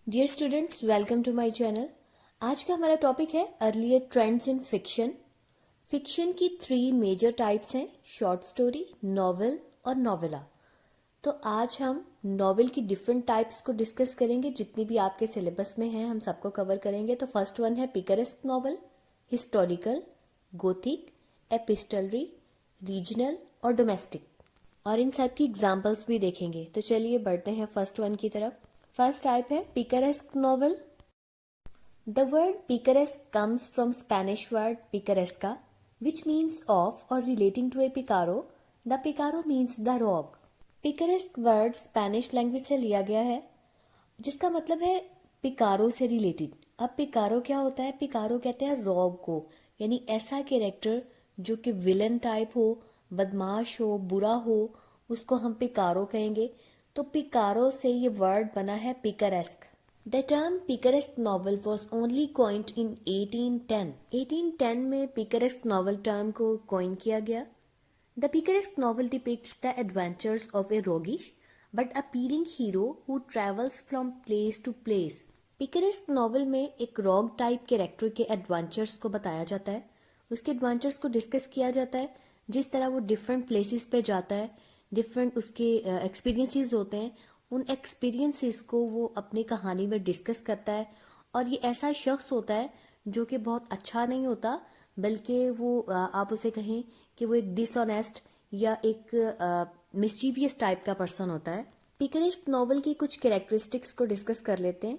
Dear students, welcome to my channel. आज का हमारा टॉपिक है earlier trends in fiction. Fiction की 3 मेजर टाइप्स हैं, शॉर्ट स्टोरी, नॉवेल और नॉवेला। तो आज हम नॉवेल की डिफरेंट टाइप्स को डिस्कस करेंगे। जितनी भी आपके सिलेबस में हैं हम सबको कवर करेंगे। तो फर्स्ट वन है picaresque novel, historical, Gothic, एपिस्टलरी, regional और डोमेस्टिक। और इन सब की एग्जाम्पल्स भी देखेंगे। तो चलिए बढ़ते हैं फर्स्ट वन की तरफ। फर्स्ट टाइप है picaresque novel. The word picaresque comes from Spanish word picaresca, which means of or relating to a picaro. The picaro means the rogue. Picaresque word Spanish language से लिया गया है, जिसका मतलब है पिकारो से रिलेटेड। अब पिकारो क्या होता है? पिकारो कहते हैं रॉग को, यानी ऐसा कैरेक्टर जो कि विलन टाइप हो, बदमाश हो, बुरा हो, उसको हम पिकारो कहेंगे। तो पिकारो से ये वर्ड बना है picaresque. The term picaresque novel was only coined in 1810। 1810 में पिकरेस्क नॉवल टर्म को कॉइन किया गया। The picaresque novel depicts the adventures of a roguish but appealing hero who travels from place to place. Picaresque novel में एक rogue type character के adventures को बताया जाता है, उसके एडवेंचर्स को डिस्कस किया जाता है। जिस तरह वो डिफरेंट प्लेसेस पे जाता है, डिफरेंट उसके एक्सपीरियंसेस होते हैं, उन एक्सपीरियंसेस को वो अपनी कहानी में डिस्कस करता है। और ये ऐसा शख्स होता है जो कि बहुत अच्छा नहीं होता, बल्कि वो आप उसे कहें कि वो एक डिसऑनेस्ट या एक मिस्चीवियस टाइप का पर्सन होता है। पिकरेस्क नॉवल की कुछ कैरेक्टरिस्टिक्स को डिस्कस कर लेते हैं।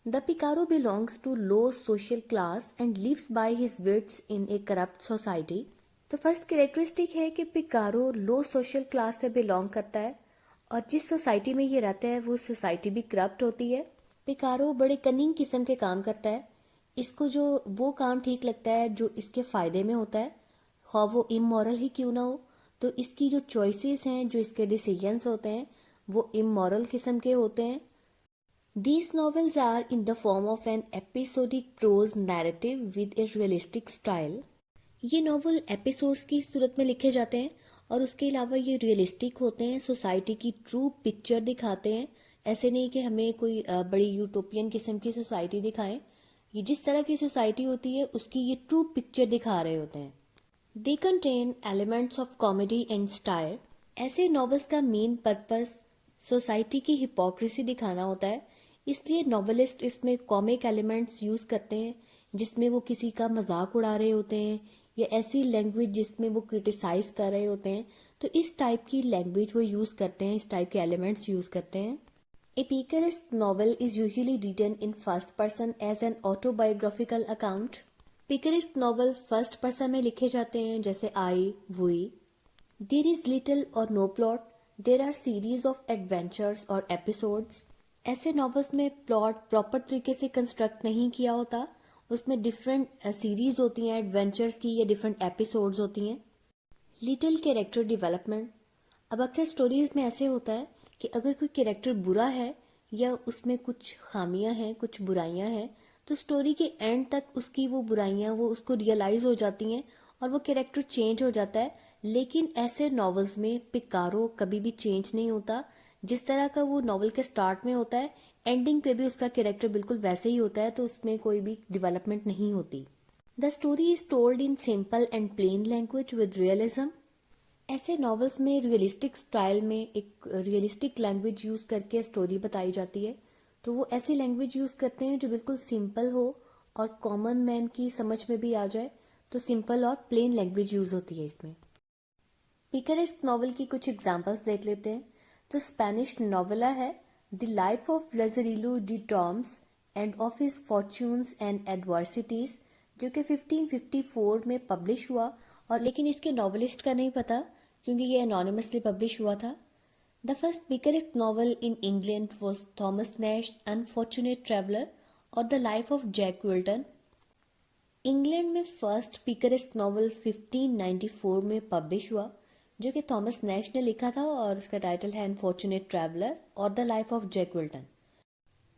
The picaro belongs to low social class and lives by his wits in a corrupt society. तो फर्स्ट कैरेक्टरिस्टिक है कि पिकारो लो सोशल क्लास से बिलोंग करता है, और जिस सोसाइटी में ये रहता है वो सोसाइटी भी करप्ट होती है। पिकारो बड़े कनिंग किस्म के काम करता है। इसको जो वो काम ठीक लगता है जो इसके फायदे में होता है, हाँ वो इमोरल ही क्यों ना हो। तो इसकी जो चॉइसेस हैं, जो इसके डिसीजंस होते हैं, वो इमोरल किस्म के होते हैं। These novels are in the form of an episodic prose narrative with a realistic style. ये नॉवल एपिसोड्स की सूरत में लिखे जाते हैं, और उसके अलावा ये रियलिस्टिक होते हैं, सोसाइटी की ट्रू पिक्चर दिखाते हैं। ऐसे नहीं कि हमें कोई बड़ी यूटोपियन किस्म की सोसाइटी दिखाएं। ये जिस तरह की सोसाइटी होती है उसकी ये ट्रू पिक्चर दिखा रहे होते हैं। They contain elements of comedy and stair. ऐसे नॉवेल्स का मेन पर्पस सोसाइटी की हिपोक्रेसी दिखाना होता है, इसलिए नॉवेलिस्ट इसमें कॉमिक एलिमेंट्स यूज करते हैं, जिसमें वो किसी का मजाक उड़ा रहे होते हैं, या ऐसी लैंग्वेज जिसमें वो क्रिटिसाइज कर रहे होते हैं। तो इस टाइप की लैंग्वेज वो यूज करते हैं, इस टाइप के एलिमेंट्स यूज करते हैं। A picaresque novel is usually written in first person as an autobiographical account. Picaresque novel first person में लिखे जाते हैं, जैसे I we. There is little or no plot, there are series of adventures or episodes. ऐसे novels में plot proper तरीके से construct नहीं किया होता, उसमें डिफरेंट सीरीज होती हैं एडवेंचर्स की, या डिफरेंट एपिसोड्स होती हैं। Little character development. अब अक्सर स्टोरीज में ऐसे होता है कि अगर कोई कैरेक्टर बुरा है या उसमें कुछ खामियां हैं, कुछ बुराइयां हैं, तो स्टोरी के एंड तक उसकी वो बुराइयां वो उसको रियलाइज हो जाती हैं और वो कैरेक्टर चेंज हो जाता है। लेकिन ऐसे नॉवेल्स में पिकारो कभी भी चेंज नहीं होता। जिस तरह का वो नॉवल के स्टार्ट में होता है, एंडिंग पे भी उसका कैरेक्टर बिल्कुल वैसे ही होता है, तो उसमें कोई भी डेवलपमेंट नहीं होती। The story is told in simple and plain language with realism. ऐसे नॉवेल्स में रियलिस्टिक स्टाइल में एक रियलिस्टिक लैंग्वेज यूज करके स्टोरी बताई जाती है। तो वो ऐसी लैंग्वेज यूज करते हैं जो बिल्कुल सिंपल हो और कॉमन मैन की समझ में भी आ जाए। तो सिंपल और प्लेन लैंग्वेज यूज होती है इसमें। पिकरेस्क नॉवल की कुछ एग्जांपल्स देख लेते हैं। तो स्पेनिश नॉवेला है the life of Lazarillo de Tormes and of his fortunes and adversities, जो कि 1554 में पब्लिश हुआ। और लेकिन इसके नॉवलिस्ट का नहीं पता, क्योंकि ये एनोनिमसली पब्लिश हुआ था। The first picaresque novel in England was Thomas Nashe unfortunate traveller or the life of Jack Wilton. England में फर्स्ट पिकरेस्क नॉवल 1594 में पब्लिश हुआ, जो कि थॉमस नैश ने लिखा था, और उसका टाइटल है अनफॉर्चुनेट ट्रैवलर और the life of Jack Wilton.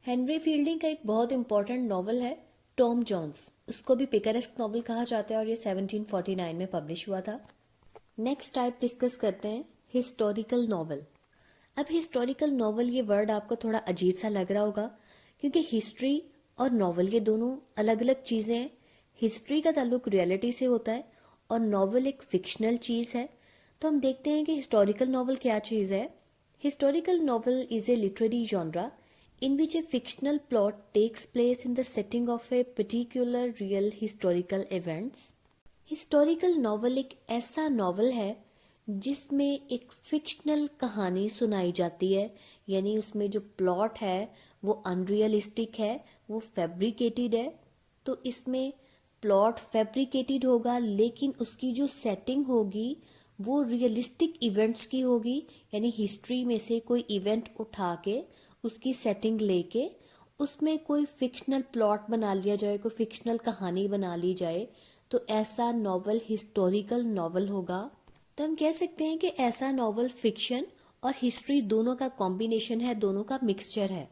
Henry Fielding का एक बहुत इंपॉर्टेंट नॉवल है टॉम जोन्स, उसको भी पिकरेस्क नॉवल कहा जाता है, और ये 1749 में पब्लिश हुआ था। नेक्स्ट टाइप डिस्कस करते हैं हिस्टोरिकल नॉवल। अब हिस्टोरिकल नॉवल ये वर्ड आपको थोड़ा अजीब सा लग रहा होगा, क्योंकि हिस्ट्री और नॉवल ये दोनों अलग अलग चीज़ें हैं। हिस्ट्री का ताल्लुक रियलिटी से होता है और नॉवल एक फिक्शनल चीज़ है। तो हम देखते हैं कि हिस्टोरिकल नॉवल क्या चीज़ है। Historical novel is a literary genre in which a fictional plot takes place in the setting of a particular real historical events. Historical novel एक ऐसा नॉवल है जिसमें एक फिक्शनल कहानी सुनाई जाती है, यानी उसमें जो प्लॉट है वो अनरियलिस्टिक है, वो फैब्रिकेटेड है। तो इसमें प्लॉट फैब्रिकेटेड होगा लेकिन उसकी जो सेटिंग होगी वो रियलिस्टिक इवेंट्स की होगी, यानी हिस्ट्री में से कोई इवेंट उठा के उसकी सेटिंग लेके उसमें कोई फिक्शनल प्लॉट बना लिया जाए, कोई फिक्शनल कहानी बना ली जाए, तो ऐसा नॉवल हिस्टोरिकल नॉवल होगा। तो हम कह सकते हैं कि ऐसा नॉवल फिक्शन और हिस्ट्री दोनों का कॉम्बिनेशन है, दोनों का मिक्सचर है।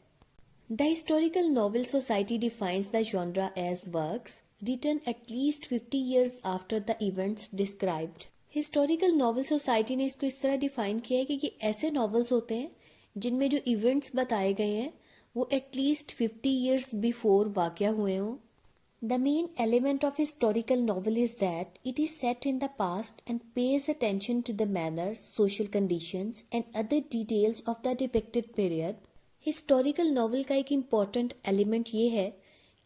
The historical novel society defines the genre as works written at least 50 years after the events described. Historical novel society ने इसको इस तरह डिफाइन किया है कि ये ऐसे नॉवल्स होते हैं जिनमें जो इवेंट्स बताए गए हैं वो एटलीस्ट 50 years बिफोर वाक़या हुए हों। The main element of historical novel is that it is set in the past and pays attention to the manners, social conditions and other details of the depicted period. Historical novel का एक important element ये है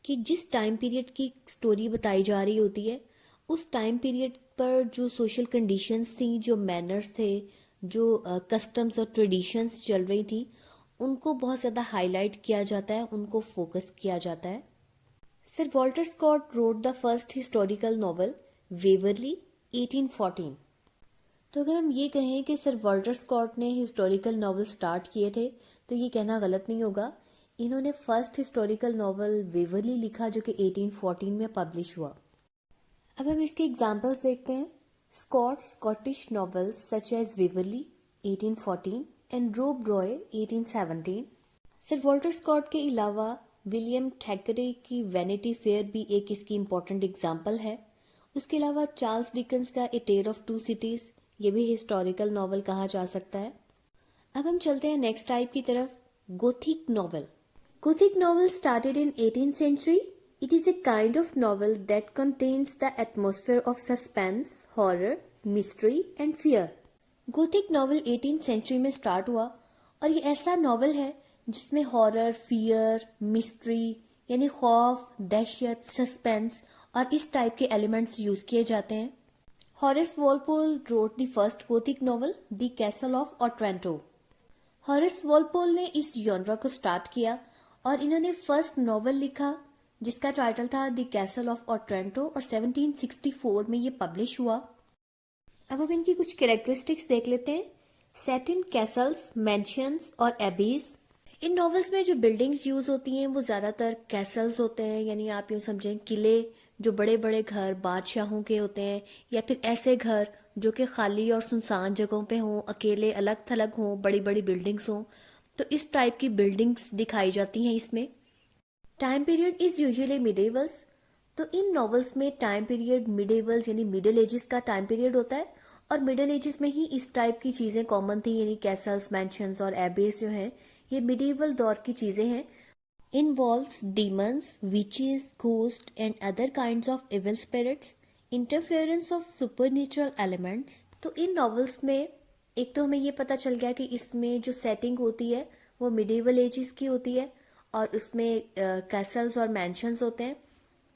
कि जिस time period की story बताई जा रही होती है उस टाइम पीरियड पर जो सोशल कंडीशंस थी, जो मैनर्स थे, जो कस्टम्स और ट्रेडिशंस चल रही थी, उनको बहुत ज़्यादा हाईलाइट किया जाता है, उनको फोकस किया जाता है। Sir Walter Scott wrote the first historical novel Waverley 1814। तो अगर हम ये कहें कि सर वॉल्टर स्कॉट ने हिस्टोरिकल नॉवल स्टार्ट किए थे तो ये कहना गलत नहीं होगा। इन्होंने फर्स्ट हिस्टोरिकल नॉवल वेवरली लिखा जो कि 1814 में पब्लिश हुआ। अब हम इसके एग्जाम्पल्स देखते हैं। Scottish novels such as Waverley 1814 and Rob Roy 1817। Sir Walter Scott के अलावा विलियम थैकरे की वैनिटी फेयर भी एक इसकी इम्पोर्टेंट एग्जाम्पल है। उसके अलावा चार्ल्स डिकन्स का ए टेल ऑफ टू सिटीज़, ये भी हिस्टोरिकल नॉवल कहा जा सकता है। अब हम चलते हैं नेक्स्ट टाइप की तरफ, Gothic novel. Gothic novel started in 18th century. It is a kind of novel that contains the atmosphere of suspense, horror, mystery and fear. Gothic novel 18th century में स्टार्ट हुआ और ये ऐसा novel है जिसमें horror, fear, mystery यानी खौफ, दहशत, सस्पेंस और इस टाइप के एलिमेंट्स यूज किए जाते हैं। Horace Walpole wrote the first Gothic novel the castle of Otranto. Horace Walpole ने इस जॉनरा को स्टार्ट किया और इन्होंने फर्स्ट नॉवल लिखा जिसका टाइटल था द कैसल ऑफ ऑट्रेंटो और 1764 में ये पब्लिश हुआ। अब हम इनकी कुछ कैरेक्टरिस्टिक्स देख लेते हैं। सेट इन कैसल्स, मैंशंस और एबीज। इन नॉवेल्स में जो बिल्डिंग्स यूज होती हैं वो ज़्यादातर कैसल्स होते हैं, यानी आप यूँ समझें किले, जो बड़े बड़े घर बादशाहों के होते हैं, या फिर ऐसे घर जो कि खाली और सुनसान जगहों पे हों, अकेले अलग थलग हों, बड़ी बड़ी बिल्डिंग्स हों। तो इस टाइप की बिल्डिंग्स दिखाई जाती हैं इसमें। Time period is usually medievals. तो इन नॉवेल्स में टाइम पीरियड मिडेवल्स यानी मिडिल एजेस का टाइम पीरियड होता है और मिडिल एजेस में ही इस टाइप की चीज़ें कॉमन थी, यानी कैसल्स, मैंशंस और एबेस जो हैं ये मिडेवल दौर की चीज़ें हैं। Involves demons, witches, ghost and other kinds of evil spirits, interference of supernatural elements. तो इन नॉवेल्स में एक तो हमें ये पता चल गया कि इसमें जो सेटिंग होती है वो मिडेवल एजेस की होती है और उसमें कैसल्स और मैंशंस होते हैं।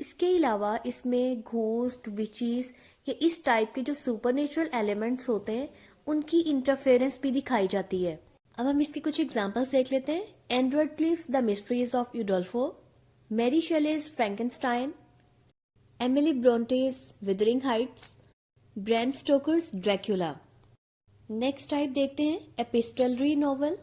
इसके अलावा इसमें घोस्ट, विचेस या इस टाइप के जो सुपरनेचुरल एलिमेंट्स होते हैं उनकी इंटरफेरेंस भी दिखाई जाती है। अब हम इसके कुछ एग्जांपल्स देख लेते हैं। Edward Cliff's the mysteries of Udolpho, Mary Shelley's Frankenstein, Emily Brontë's Wuthering Heights, Bram Stoker's Dracula. Next type देखते हैं epistolary novel.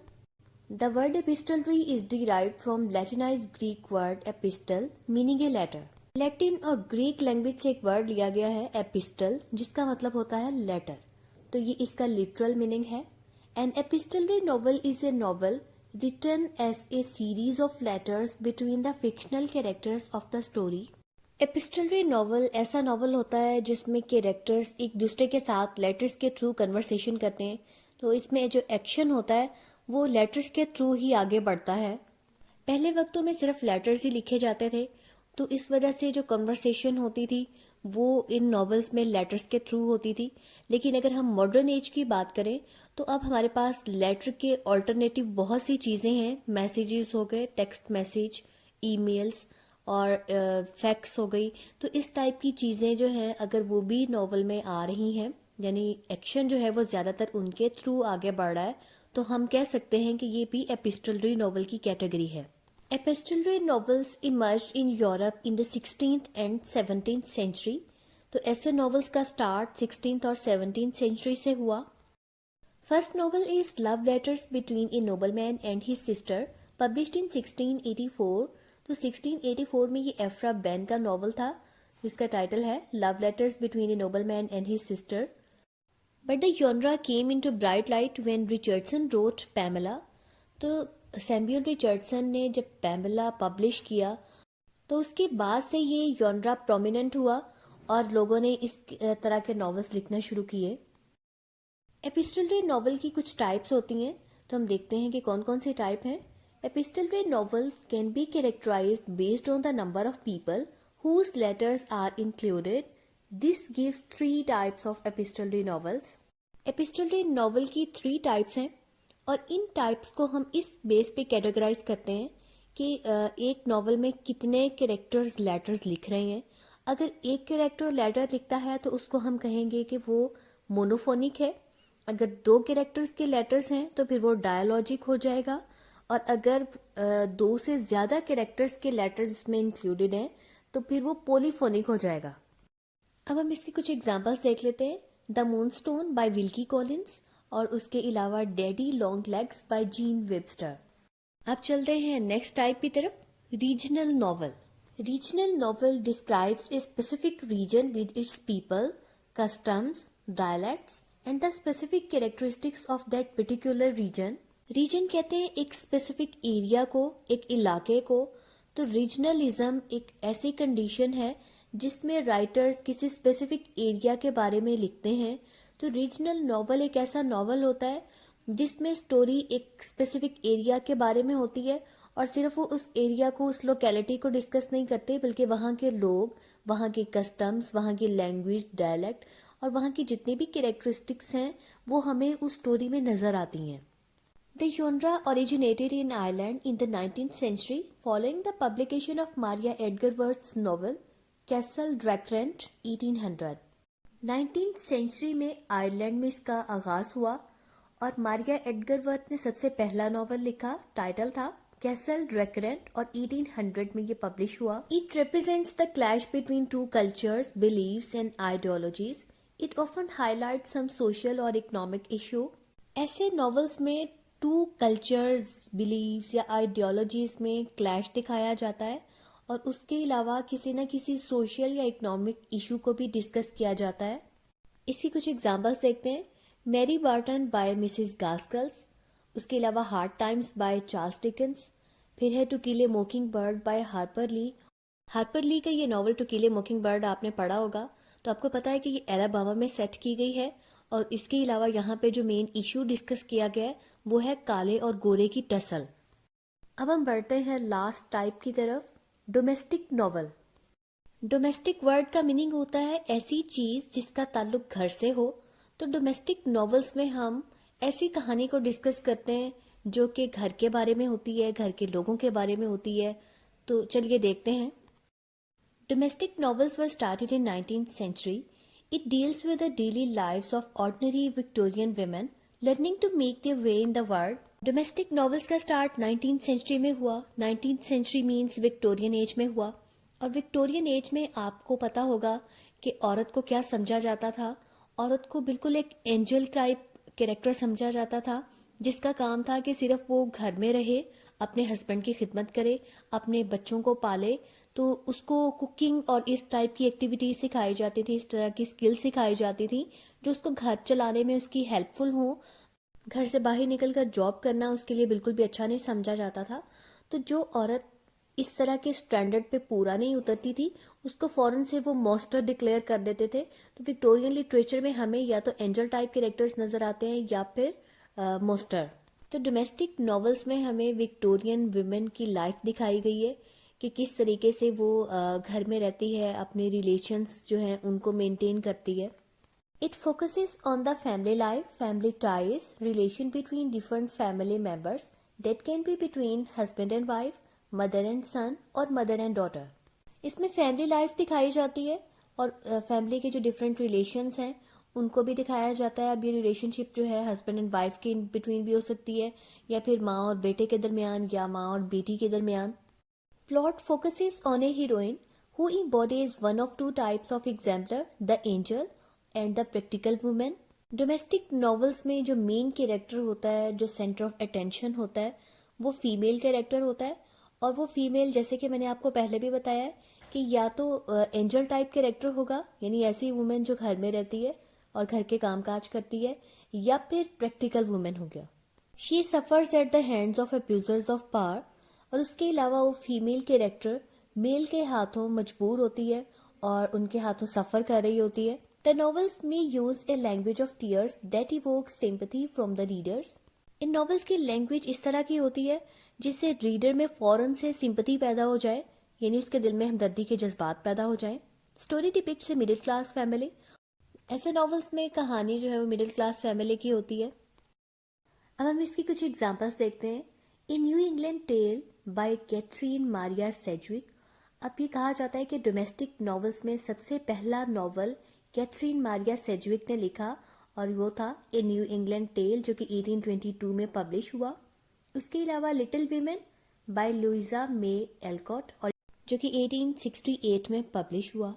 The word epistolary is derived from Latinized Greek word epistle meaning a letter. Latin और Greek language से एक word लिया गया है epistle जिसका मतलब होता है लेटर। तो ये इसका लिटरल मीनिंग है। An epistolary novel is a novel written as a series of letters between the fictional characters of the story. Epistolary novel ऐसा नॉवल होता है जिसमें कैरेक्टर्स एक दूसरे के साथ लेटर्स के थ्रू कन्वर्सेशन करते हैं। तो इसमें जो एक्शन होता है वो लेटर्स के थ्रू ही आगे बढ़ता है। पहले वक्तों में सिर्फ लेटर्स ही लिखे जाते थे, तो इस वजह से जो कन्वर्सेशन होती थी वो इन नॉवेल्स में लेटर्स के थ्रू होती थी। लेकिन अगर हम मॉडर्न एज की बात करें तो अब हमारे पास लेटर के ऑल्टरनेटिव बहुत सी चीज़ें हैं। मैसेजेस हो गए, टेक्स्ट मैसेज, ईमेल्स और फैक्स हो गई। तो इस टाइप की चीज़ें जो हैं अगर वो भी नॉवल में आ रही हैं, यानी एक्शन जो है वो ज़्यादातर उनके थ्रू आगे बढ़ रहा है, तो हम कह सकते हैं कि ये भी एपिस्टलरी नॉवल की कैटेगरी है। Epistolary novels emerged in Europe in the 16th and 17th century। तो ऐसे novels का start 16th और 17th century से हुआ। First novel is Love Letters Between a Nobleman and His Sister, published in 1684। तो 1684 में ये एफ्रा बैन का नॉवल था जिसका टाइटल है Love Letters Between a Nobleman and His Sister। But the genre came into bright light when Richardson wrote Pamela। तो Samuel Richardson ने जब पैमेला पब्लिश किया तो उसके बाद से ये जॉनरा प्रोमिनेंट हुआ और लोगों ने इस तरह के नॉवेल्स लिखना शुरू किए। एपिस्टलरी नॉवल की कुछ टाइप्स होती हैं, तो हम देखते हैं कि कौन कौन से टाइप हैं। Epistolary novel can be characterized based on the number of people whose letters are included. This gives 3 types of epistolary novels. Epistolary novel की 3 टाइप्स हैं और इन टाइप्स को हम इस बेस पे कैटेगराइज करते हैं कि एक नॉवल में कितने कैरेक्टर्स लेटर्स लिख रहे हैं। अगर एक कैरेक्टर लेटर लिखता है तो उसको हम कहेंगे कि वो मोनोफोनिक है। अगर 2 कैरेक्टर्स के लेटर्स हैं तो फिर वो डायलॉजिक हो जाएगा। और अगर 2 से ज़्यादा कैरेक्टर्स के लेटर्स इसमें इंक्लूडेड हैं तो फिर वो पोलीफोनिक हो जाएगा। अब हम इसके कुछ एग्जाम्पल्स देख लेते हैं। The Moonstone by Wilkie Collins और उसके अलावा Daddy Long Legs by Jean Webster. अब चलते हैं नेक्स्ट टाइप की तरफ, regional novel. Regional novel describes a specific region with its people, customs, dialects and the specific characteristics of that particular region. Region कहते हैं एक स्पेसिफिक एरिया को, एक इलाके को। तो रीजनलिज्म एक ऐसी कंडीशन है जिसमें राइटर्स किसी स्पेसिफिक एरिया के बारे में लिखते हैं। तो रीजनल नॉवल एक ऐसा नॉवल होता है जिसमें स्टोरी एक स्पेसिफिक एरिया के बारे में होती है और सिर्फ वो उस एरिया को, उस लोकेलिटी को डिस्कस नहीं करते, बल्कि वहाँ के लोग, वहाँ के कस्टम्स, वहाँ की लैंग्वेज, डायलेक्ट और वहाँ की जितनी भी कैरेक्टरिस्टिक्स हैं वो हमें उस स्टोरी में नजर आती हैं। The genre originated in Ireland in the 19th century following the publication of Maria Edgar Worth's novel Castle Dracrent 1800। 19th century में आयरलैंड में इसका आगाज हुआ और मारिया एडगर वर्थ ने सबसे पहला नॉवल लिखा। टाइटल था कैसल ड्रैकरेंट और 1800 में ये पब्लिश हुआ। It represents the clash between 2 cultures, beliefs and ideologies. It often highlight some social और इकोनॉमिक इशू। ऐसे नॉवेल्स में 2 कल्चर्स, बिलीव्स या आइडियोलॉजीज में क्लैश दिखाया जाता है और उसके अलावा किसी न किसी सोशल या इकोनॉमिक इशू को भी डिस्कस किया जाता है। इसकी कुछ एग्जांपल्स देखते हैं। Mary Barton by Mrs Gaskell's, उसके अलावा hard times by Charles Dickens, फिर है to kill a mockingbird by Harper Lee. Harper Lee का ये novel to kill a mockingbird आपने पढ़ा होगा, तो आपको पता है कि ये एलाबामा में सेट की गई है और इसके अलावा यहाँ पे जो मेन इशू डिस्कस किया गया है वो है काले और गोरे की टसल। अब हम बढ़ते हैं लास्ट टाइप की तरफ, डोमेस्टिक नॉवल। डोमेस्टिक वर्ड का मीनिंग होता है ऐसी चीज जिसका ताल्लुक घर से हो। तो डोमेस्टिक नॉवेल्स में हम ऐसी कहानी को डिस्कस करते हैं जो कि घर के बारे में होती है, घर के लोगों के बारे में होती है। तो चलिए देखते हैं। Domestic novels were started in 19th century। It deals with the daily lives of ordinary Victorian women learning to make their way in the world। Domestic novels का स्टार्ट 19th सेंचुरी में हुआ। 19th century means Victorian age में हुआ और Victorian age में आपको पता होगा कि औरत को क्या समझा जाता था। औरत को बिल्कुल एक एंजल टाइप कैरेक्टर समझा जाता था जिसका काम था कि सिर्फ वो घर में रहे, अपने हस्बैंड की खिदमत करे, अपने बच्चों को पाले। तो उसको कुकिंग और इस टाइप की एक्टिविटीज सिखाई जाती थी, इस तरह की स्किल सिखाई जाती थी जो उसको घर चलाने में उसकी हेल्पफुल हो। घर से बाहर निकलकर जॉब करना उसके लिए बिल्कुल भी अच्छा नहीं समझा जाता था। तो जो औरत इस तरह के स्टैंडर्ड पे पूरा नहीं उतरती थी उसको फौरन से वो मॉन्स्टर डिक्लेयर कर देते थे। तो विक्टोरियन लिटरेचर में हमें या तो एंजल टाइप कैरेक्टर्स नजर आते हैं या फिर मॉन्स्टर। तो डोमेस्टिक नॉवेल्स में हमें विक्टोरियन वुमेन की लाइफ दिखाई गई है कि किस तरीके से वो घर में रहती है, अपने रिलेशंस जो हैं उनको मेंटेन करती है. It focuses on the family life, family ties, relation between different family members that can be between husband and wife, mother and son और mother and daughter. इसमें फैमिली लाइफ दिखाई जाती है और फैमिली के जो डिफरेंट रिलेशंस हैं उनको भी दिखाया जाता है. अब ये रिलेशनशिप जो है हस्बैंड एंड वाइफ के बिटवीन भी हो सकती है या फिर माँ और बेटे के दरमियान या माँ और बेटी के दरमियान. Plot focuses on a heroine who embodies one of two types of exemplar, the angel and the practical woman. Domestic novels में जो मेन कैरेक्टर होता है, जो सेंटर ऑफ अटेंशन होता है, वो फीमेल कैरेक्टर होता है. और वो फीमेल, जैसे कि मैंने आपको पहले भी बताया है कि या तो एंजल टाइप कैरेक्टर होगा, यानी ऐसी वुमेन जो घर में रहती है और घर के काम काज करती है, या फिर प्रैक्टिकल वुमेन हो गया. She suffers at the hands of abusers of power. और उसके अलावा वो फीमेल कैरेक्टर मेल के हाथों मजबूर होती है और उनके हाथों सफ़र कर रही होती है. द नॉवेल्स में use a language of tears that evokes sympathy from the readers. In novels की लैंग्वेज इस तरह की होती है जिससे रीडर में फ़ौरन से सिंपैथी पैदा हो जाए, यानी उसके दिल में हमदर्दी के जज्बात पैदा हो जाएं. Story depicts a middle class family. ऐसे नॉवेल्स में कहानी जो है वो मिडिल क्लास फैमिली की होती है. अब हम इसकी कुछ एग्जांपल्स देखते हैं. A New England tale by Catherine Maria Sedgwick. अब ये कहा जाता है कि डोमेस्टिक नॉवेल्स में सबसे पहला नॉवल कैथरीन मारिया सेडविक ने लिखा और वो था ए न्यू इंग्लैंड टेल, जो कि 1822 में पब्लिश हुआ. उसके अलावा लिटिल वीमेन बाय लुइजा मे एलकॉट, और जो कि 1868 में पब्लिश हुआ.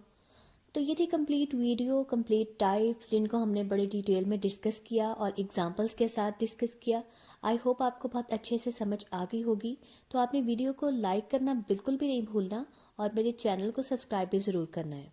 तो ये थी कंप्लीट वीडियो, कंप्लीट टाइप्स जिनको हमने बड़े डिटेल में डिस्कस किया और एग्जांपल्स के साथ डिस्कस किया. आई होप आपको बहुत अच्छे से समझ आ गई होगी. तो आपने वीडियो को लाइक करना बिल्कुल भी नहीं भूलना और मेरे चैनल को सब्सक्राइब भी ज़रूर करना है.